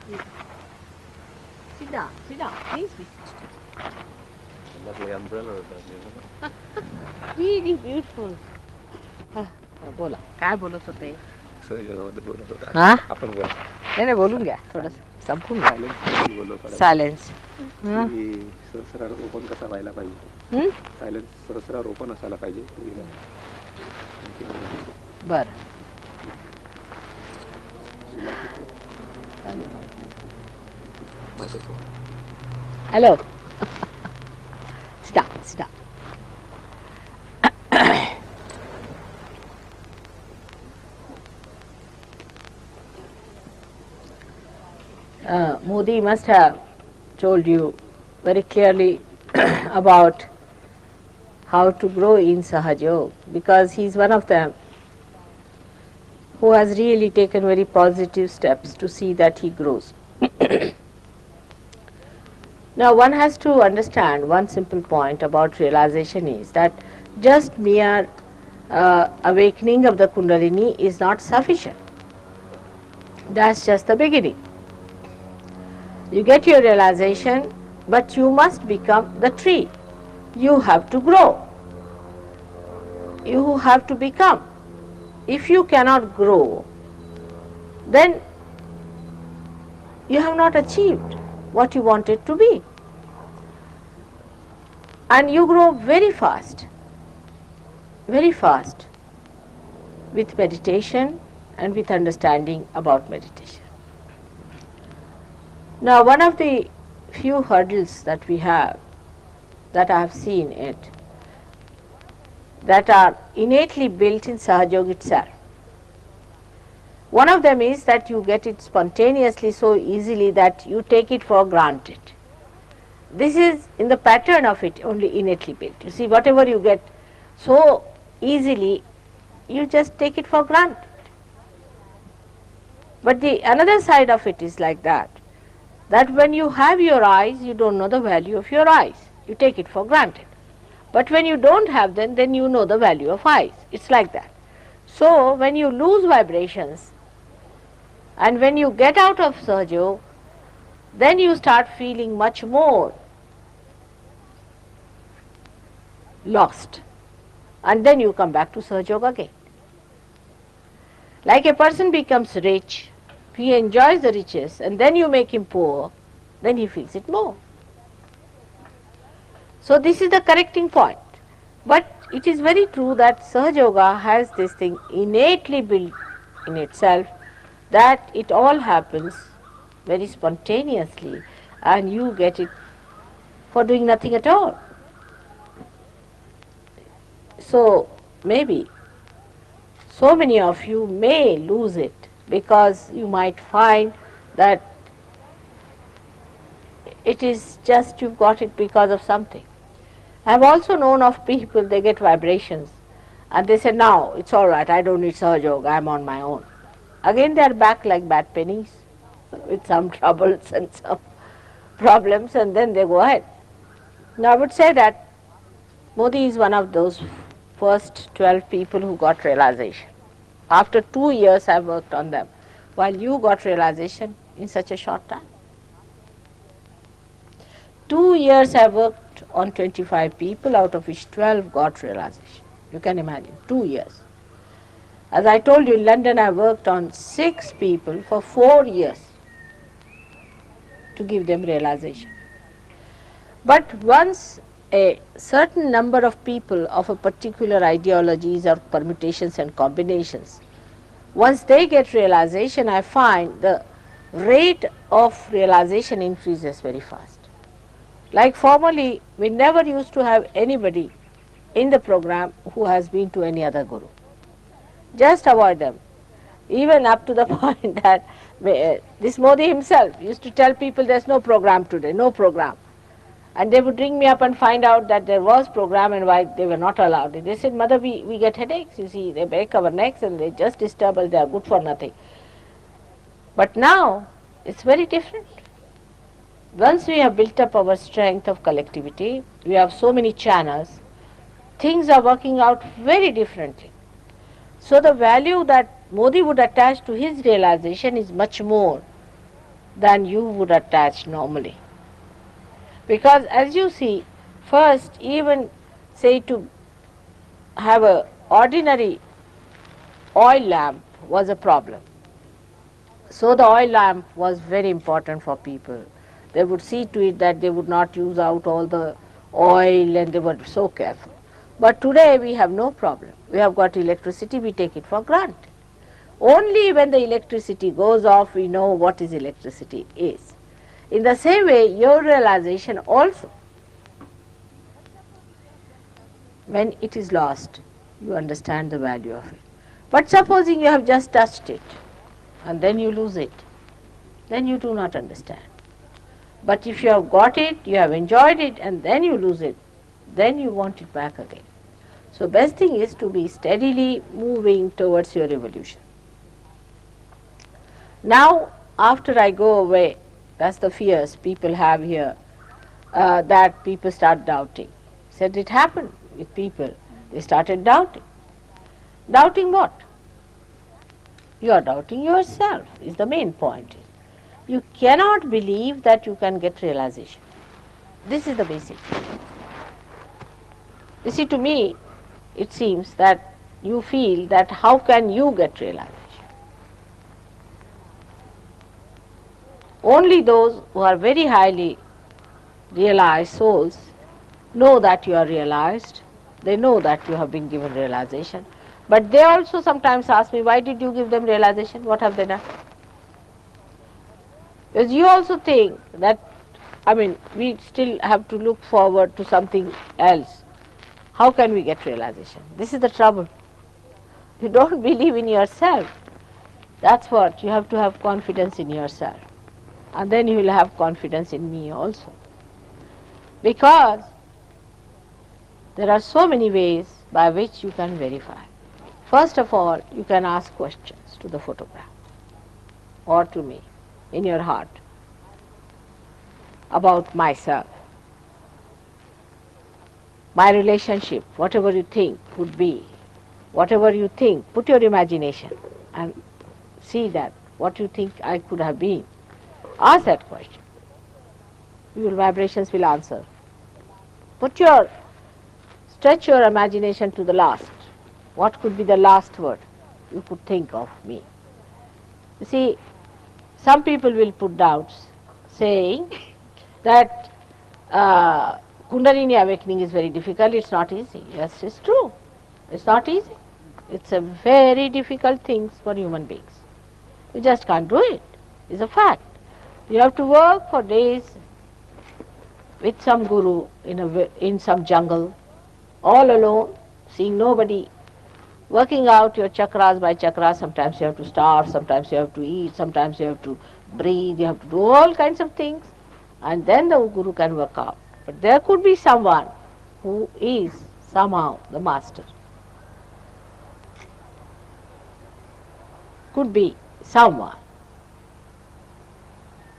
Sit down, please be Lovely umbrella that really beautiful. बोला काय बोलत होते? सहजामध्ये बोलत होता. हा आपण बोला. नाही नाही बोलून घ्या थोडस संपून घ्या. सायलेन्स बोललो थोडा. सायलेन्स. की सहस्रार ओपन कसा व्हायला पाहिजे. सायलेन्स सहस्रार ओपन असायला पाहिजे टीव्हीला. बर हॅलो स्टा स्टा Modi must have told you very clearly about how to grow in Sahaja Yoga, because he is one of them who has really taken very positive steps to see that he grows. Now one has to understand one simple point about realization is that just mere awakening of the kundalini is not sufficient. That's just the beginning. You get your realization, but you must become the tree. You have to grow. You have to become. If you cannot grow, then you have not achieved what you wanted to be. And you grow very fast with meditation and with understanding about meditation. Now, one of the few hurdles that we have, that I have seen it, that are innately built in Sahaja Yoga itself. One of them is that you get it spontaneously so easily that you take it for granted. This is in the pattern of it only innately built. You see, whatever you get so easily, you just take it for granted. But the another side of it is like that when you have your eyes, you don't know the value of your eyes. You take it for granted. But when you don't have them, then you know the value of eyes. It's like that. So when you lose vibrations and when you get out of Sahaja Yoga, then you start feeling much more lost. And then you come back to Sahaja Yoga again. Like a person becomes rich, he enjoys the riches, and then you make him poor, then he feels it more. So this is the correcting point. But it is very true that Sahaja Yoga has this thing innately built in itself, that it all happens very spontaneously and you get it for doing nothing at all. So maybe so many of you may lose it because you might find that it is just you've got it because of something. I have also known of people, they get vibrations and they say, now it's all right, I don't need Sahaja Yoga, I'm on my own. Again they are back like bad pennies with some troubles and some problems, and then they go ahead. Now I would say that Modi is one of those first 12 people who got realization. After 2 years I worked on them, while you got realization in such a short time. 2 years I worked on 25 people, out of which 12 got realization. You can imagine, 2 years. As I told you, in London I worked on 6 people for 4 years to give them realization. But once a certain number of people of a particular ideologies or permutations and combinations, once they get realization, I find the rate of realization increases very fast. Like formerly, we never used to have anybody in the program who has been to any other guru. Just avoid them. Even up to the point that this Modi himself used to tell people there's no program today, no program. And they would ring me up and find out that there was program and why they were not allowed. They said, Mother, we get headaches, you see, they break our necks and they just disturb us, they are good for nothing. But now, it's very different. Once we have built up our strength of collectivity, we have so many channels, things are working out very differently. So the value that Modi would attach to his realization is much more than you would attach normally. Because as you see, first even say to have a ordinary oil lamp was a problem. So the oil lamp was very important for people. They would see to it that they would not use out all the oil, and they were so careful. But today we have no problem. We have got electricity, we take it for granted. Only when the electricity goes off we know what is electricity is. In the same way, your realization also, when it is lost, you understand the value of it. But supposing you have just touched it and then you lose it, then you do not understand. But if you have got it, you have enjoyed it, and then you lose it, then you want it back again. So best thing is to be steadily moving towards your evolution. Now, after I go away, that's the fears people have here, that people start doubting. Said it happened with people. They started doubting. Doubting what? You are doubting yourself is the main point. You cannot believe that you can get realization. This is the basic. You see, to me, it seems that you feel that how can you get realization? Only those who are very highly realized souls know that you are realized. They know that you have been given realization. But they also sometimes ask me, why did you give them realization? What have they done? Because you also think that, we still have to look forward to something else. How can we get realization? This is the trouble. You don't believe in yourself. That's what, you have to have confidence in yourself. And then you will have confidence in me also. Because there are so many ways by which you can verify. First of all, you can ask questions to the photograph or to me in your heart about myself, my relationship, whatever you think could be, whatever you think, put your imagination and see that what you think I could have been. Ask that question. Your vibrations will answer. Stretch your imagination to the last. What could be the last word you could think of me? You see, some people will put doubts saying that kundalini awakening is very difficult, it's not easy. Yes, it's true. It's not easy. It's a very difficult thing for human beings. You just can't do it. It's a fact. You have to work for days with some guru in some jungle, all alone, seeing nobody, working out your chakras by chakras. Sometimes you have to starve, sometimes you have to eat, sometimes you have to breathe, you have to do all kinds of things, and then the guru can work out. But there could be someone who is somehow the master. Could be someone.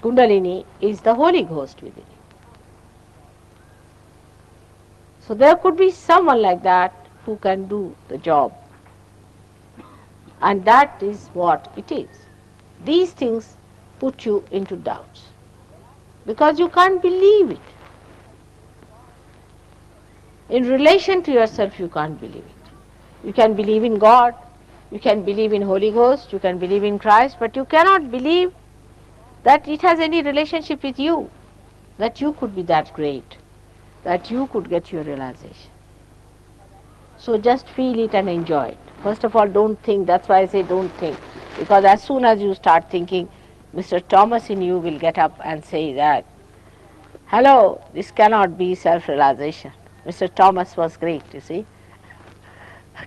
Kundalini is the Holy Ghost within you. So there could be someone like that who can do the job. And that is what it is. These things put you into doubts because you can't believe it. In relation to yourself, you can't believe it. You can believe in God, you can believe in Holy Ghost, you can believe in Christ, but you cannot believe that it has any relationship with you, that you could be that great, that you could get your realization. So just feel it and enjoy it. First of all, don't think. That's why I say don't think. Because as soon as you start thinking, Mr. Thomas in you will get up and say that, hello, this cannot be self-realization. Mr. Thomas was great, you see.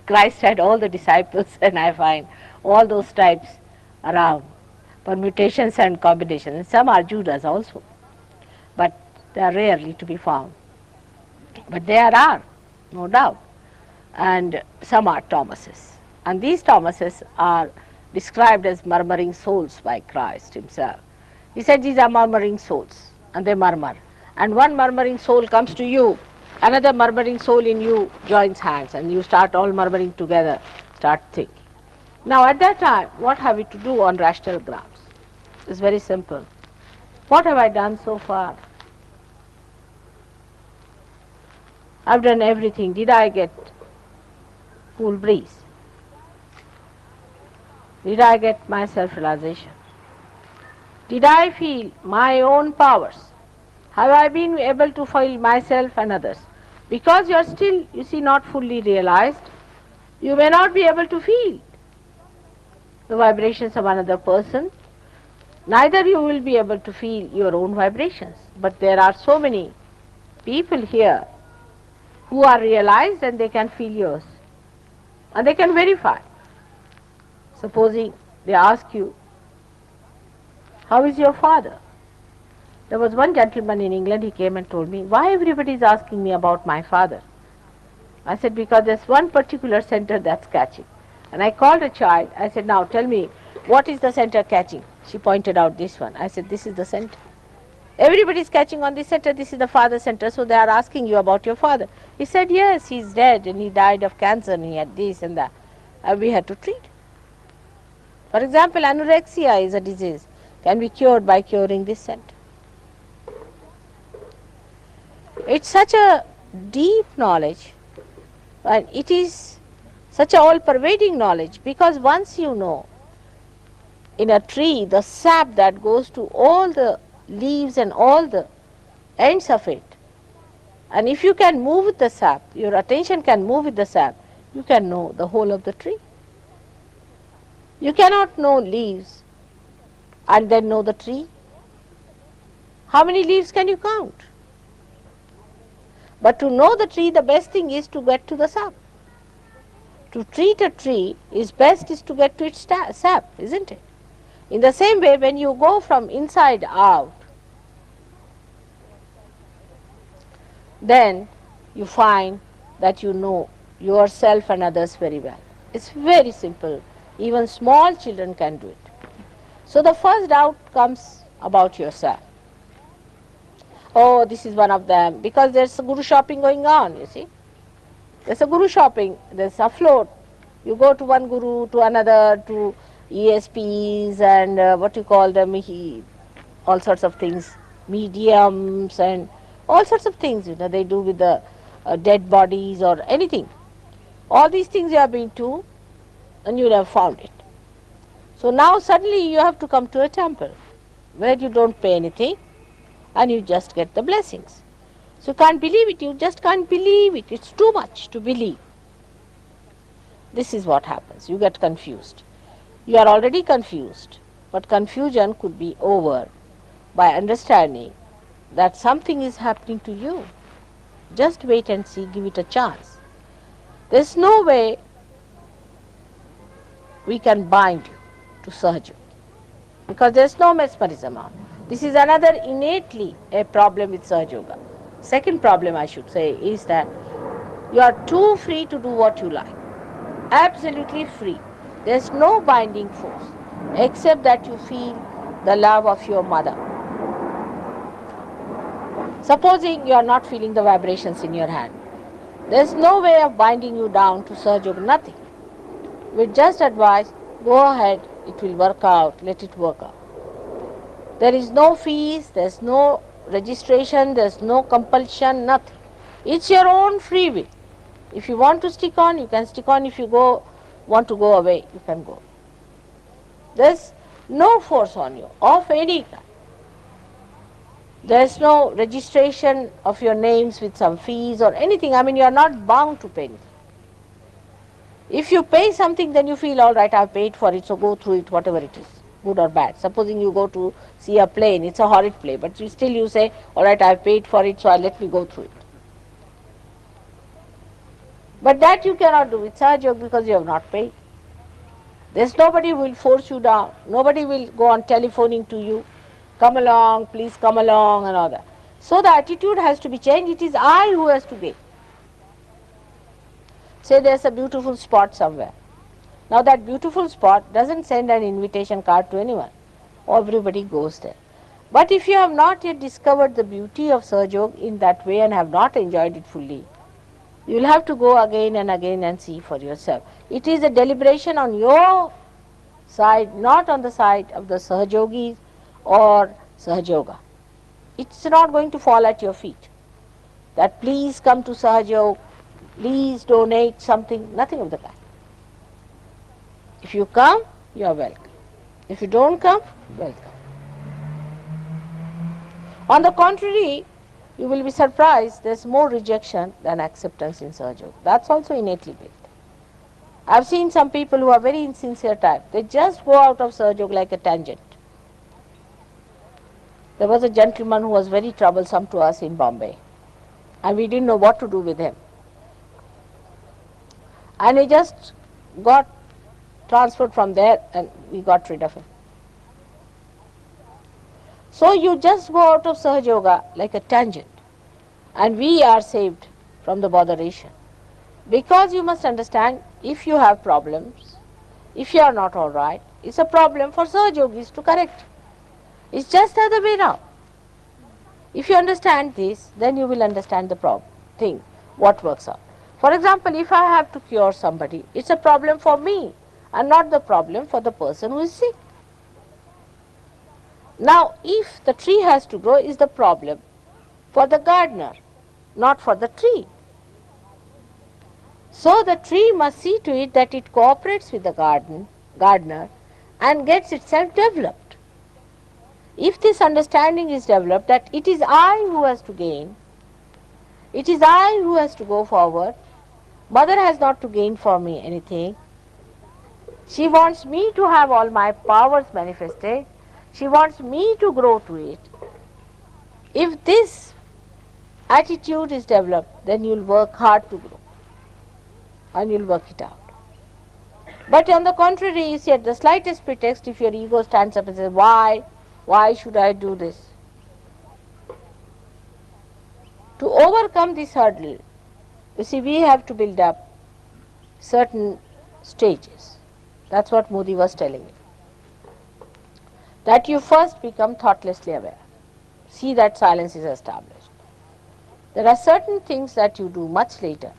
Christ had all the disciples, and I find all those types around, permutations and combinations. And some are Judas also, but they are rarely to be found. But there are, no doubt. And some are Thomases. And these Thomases are described as murmuring souls by Christ himself. He said these are murmuring souls, and they murmur. And one murmuring soul comes to you, another murmuring soul in you joins hands, and you start all murmuring together, start thinking. Now at that time, what have we to do on rational grounds? It's very simple. What have I done so far? I've done everything. Did I get cool breeze? Did I get my self-realization? Did I feel my own powers? Have I been able to feel myself and others? Because you are still, you see, not fully realized, you may not be able to feel the vibrations of another person. Neither you will be able to feel your own vibrations. But there are so many people here who are realized and they can feel yours. And they can verify. Supposing they ask you, how is your father? There was one gentleman in England, he came and told me, why everybody is asking me about my father? I said, because there's one particular center that's catching. And I called a child, I said, now tell me, what is the center catching? She pointed out this one. I said, this is the center. Everybody is catching on this center, this is the father center, so they are asking you about your father. He said, yes, he's dead and he died of cancer and he had this and that. And we had to treat. For example, anorexia is a disease, can be cured by curing this center. It's such a deep knowledge and it is such a all-pervading knowledge, because once you know in a tree the sap that goes to all the leaves and all the ends of it, and if you can move with the sap, your attention can move with the sap, you can know the whole of the tree. You cannot know leaves and then know the tree. How many leaves can you count? But to know the tree, the best thing is to get to the sap. To treat a tree is best is to get to its sap, isn't it? In the same way, when you go from inside out, then you find that you know yourself and others very well. It's very simple. Even small children can do it. So the first doubt comes about yourself. Oh, this is one of them, because there's a guru shopping going on, you see. There's a guru shopping, there's a float. You go to one guru, to another, to ESPs and what you call them, all sorts of things, mediums and all sorts of things, you know, they do with the dead bodies or anything. All these things you have been to and you have found it. So now suddenly you have to come to a temple where you don't pay anything and you just get the blessings. So you can't believe it, you just can't believe it. It's too much to believe. This is what happens. You get confused. You are already confused, but confusion could be over by understanding that something is happening to you. Just wait and see, give it a chance. There's no way we can bind you to Sahaja, because there's no mesmerism on. This is another innately a problem with Sahaja Yoga. Second problem, I should say, is that you are too free to do what you like. Absolutely free. There's no binding force except that you feel the love of your mother. Supposing you are not feeling the vibrations in your hand, there's no way of binding you down to Sahaja Yoga, nothing. We just advise, go ahead, it will work out, let it work out. There is no fees, there's no registration, there's no compulsion, nothing. It's your own free will. If you want to stick on, you can stick on. If you want to go away, you can go. There's no force on you of any kind. There's no registration of your names with some fees or anything. I mean, you are not bound to pay anything. If you pay something, then you feel, all right, I've paid for it, so go through it, whatever it is, good or bad. Supposing you go to see a plane, it's a horrid play, but still you say, all right, I've paid for it, so let me go through it. But that you cannot do with Sahaja Yoga because you have not paid. There's nobody who will force you down. Nobody will go on telephoning to you, come along, please come along and all that. So the attitude has to be changed. It is I who has to give. Say there's a beautiful spot somewhere. Now that beautiful spot doesn't send an invitation card to anyone. Everybody goes there. But if you have not yet discovered the beauty of Sahaja Yoga in that way and have not enjoyed it fully, you will have to go again and again and see for yourself. It is a deliberation on your side, not on the side of the Sahajogis or Sahaja Yoga. It's not going to fall at your feet. That please come to Sahaja Yoga, please donate something, nothing of the kind. If you come, you are welcome. If you don't come, welcome. On the contrary, you will be surprised there's more rejection than acceptance in Sahaja Yoga. That's also innately built. I've seen some people who are very insincere type. They just go out of Sahaja Yoga like a tangent. There was a gentleman who was very troublesome to us in Bombay, and we didn't know what to do with him. And he just got transferred from there and we got rid of him. So you just go out of Sahaja Yoga like a tangent, and we are saved from the botheration. Because you must understand, if you have problems, if you are not all right, it's a problem for Sahaja Yogis to correct. It's just the other way now. If you understand this, then you will understand the thing, what works out. For example, if I have to cure somebody, it's a problem for me and not the problem for the person who is sick. Now, if the tree has to grow, is the problem for the gardener, not for the tree. So the tree must see to it that it cooperates with the gardener and gets itself developed. If this understanding is developed that it is I who has to gain, it is I who has to go forward, mother has not to gain for me anything. She wants me to have all my powers manifested. She wants me to grow to it. If this attitude is developed, then you'll work hard to grow and you'll work it out. But on the contrary, you see, at the slightest pretext, if your ego stands up and says, why should I do this? To overcome this hurdle, you see, we have to build up certain stages. That's what Modi was telling me. That you first become thoughtlessly aware. See that silence is established. There are certain things that you do much later.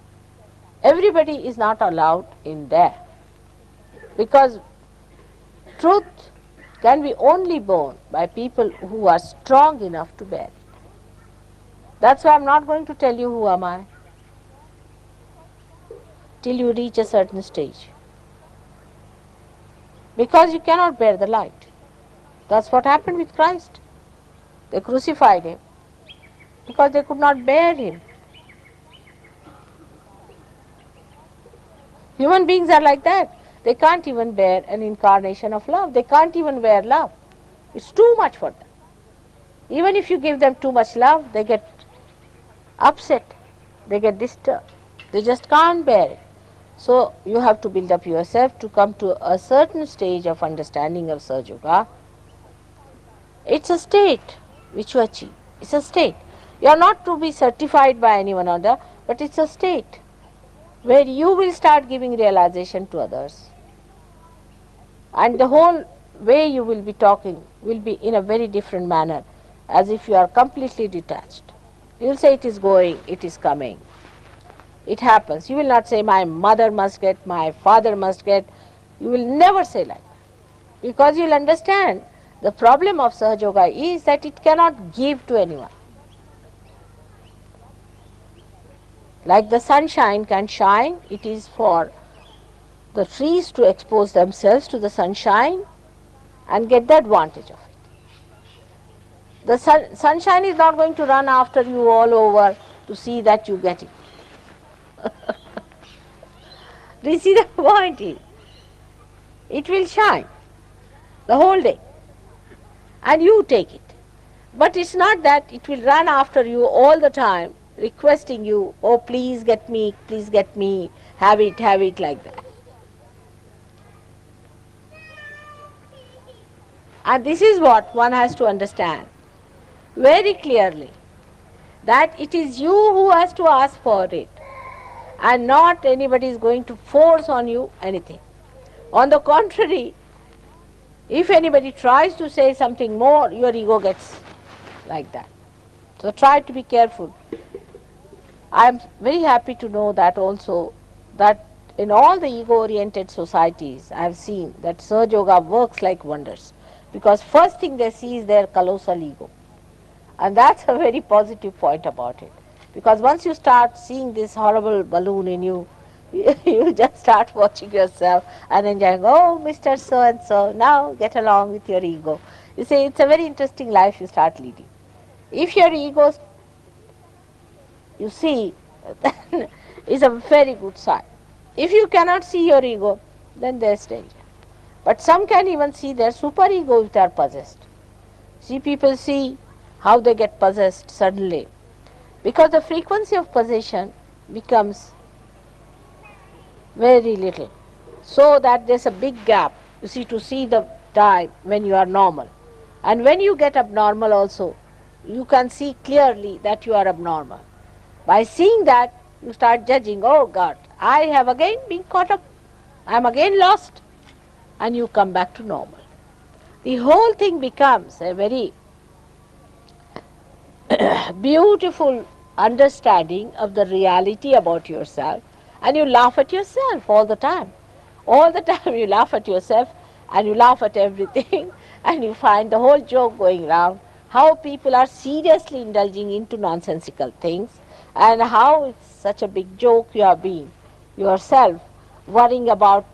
Everybody is not allowed in there. Because truth can be only borne by people who are strong enough to bear it. That's why I'm not going to tell you who am I till you reach a certain stage. Because you cannot bear the light. That's what happened with Christ. They crucified him because they could not bear him. Human beings are like that. They can't even bear an incarnation of love. They can't even bear love. It's too much for them. Even if you give them too much love, they get upset. They get disturbed. They just can't bear it. So you have to build up yourself to come to a certain stage of understanding of Sahaja Yoga. It's a state which you achieve. It's a state. You are not to be certified by anyone other, but it's a state where you will start giving realization to others. And the whole way you will be talking will be in a very different manner, as if you are completely detached. You will say it is going, it is coming. It happens. You will not say my mother must get, my father must get. You will never say like that. Because you will understand the problem of Sahaja Yoga is that it cannot give to anyone. Like the sunshine can shine, it is for the trees to expose themselves to the sunshine and get the advantage of it. The sunshine is not going to run after you all over to see that you get it. Do you see the point is? It will shine the whole day and you take it. But it's not that it will run after you all the time requesting you, oh please get me, have it like that. And this is what one has to understand very clearly, that it is you who has to ask for it and not anybody is going to force on you anything. On the contrary, if anybody tries to say something more, your ego gets like that. So try to be careful. I am very happy to know that also, that in all the ego-oriented societies I have seen that Sahaja Yoga works like wonders. because first thing they see is their colossal ego. And that's a very positive point about it. Because once you start seeing this horrible balloon in you, you just start watching yourself and enjoying, oh, Mr. So and so, now get along with your ego. You see, it's a very interesting life you start leading. If your ego, you see, then is a very good sign. If you cannot see your ego, then there's danger. But some can even see their superego if they are possessed. See, people see how they get possessed suddenly. Because the frequency of possession becomes very little. So that there's a big gap, you see, to see the time when you are normal. And when you get abnormal also, you can see clearly that you are abnormal. By seeing that, you start judging, oh God, I have again been caught up. I am again lost. And you come back to normal. The whole thing becomes a very beautiful understanding of the reality about yourself, and you laugh at yourself all the time. All the time you laugh at yourself and you laugh at everything and you find the whole joke going round, how people are seriously indulging into nonsensical things and how it's such a big joke you have been yourself worrying about